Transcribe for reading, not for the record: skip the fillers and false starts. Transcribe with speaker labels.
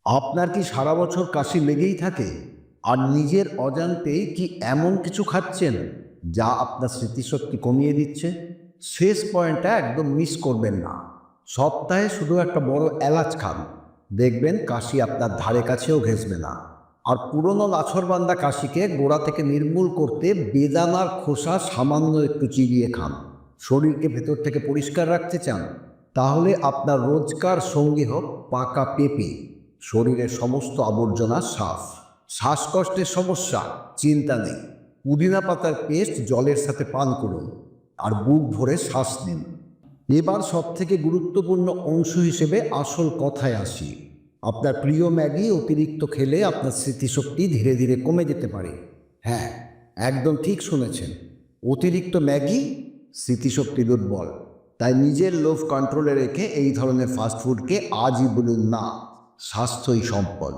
Speaker 1: আপনার কি সারা বছর কাশি লেগেই থাকে? আর নিজের অজান্তেই কি এমন কিছু খাচ্ছেন যা আপনার স্মৃতিশক্তি কমিয়ে দিচ্ছে? শেষ পয়েন্টটা একদম মিস করবেন না। সপ্তাহে শুধু একটা বড় এলাচ খান, দেখবেন কাশি আপনার ধারে কাছেও ঘেঁষবে না। আর পুরনো নাছোড়বান্দা কাশিকে গোড়া থেকে নির্মূল করতে বেদানার খোসা সামান্য একটু চিবিয়ে খান। শরীরকে ভেতর থেকে পরিষ্কার রাখতে চান? তাহলে আপনার রোজকার সঙ্গী হোক পাকা পেঁপে। শরীরের সমস্ত আবর্জনা সাফ। শ্বাসকষ্টের সমস্যা? চিন্তা নেই, পুদিনা পাতার পেস্ট জলের সাথে পান করুন আর বুক ভরে শ্বাস নিন। এবার সবথেকে গুরুত্বপূর্ণ অংশ হিসেবে আসল কথায় আসি। আপনার প্রিয় ম্যাগি অতিরিক্ত খেলে আপনার স্মৃতিশক্তি ধীরে ধীরে কমে যেতে পারে। হ্যাঁ, একদম ঠিক শুনেছেন। অতিরিক্ত ম্যাগি স্মৃতিশক্তি দুর্বল। তাই নিজের লোভ কন্ট্রোলে রেখে এই ধরনের ফাস্টফুডকে আজই বলুন না। স্বাস্থ্যই সম্পদ।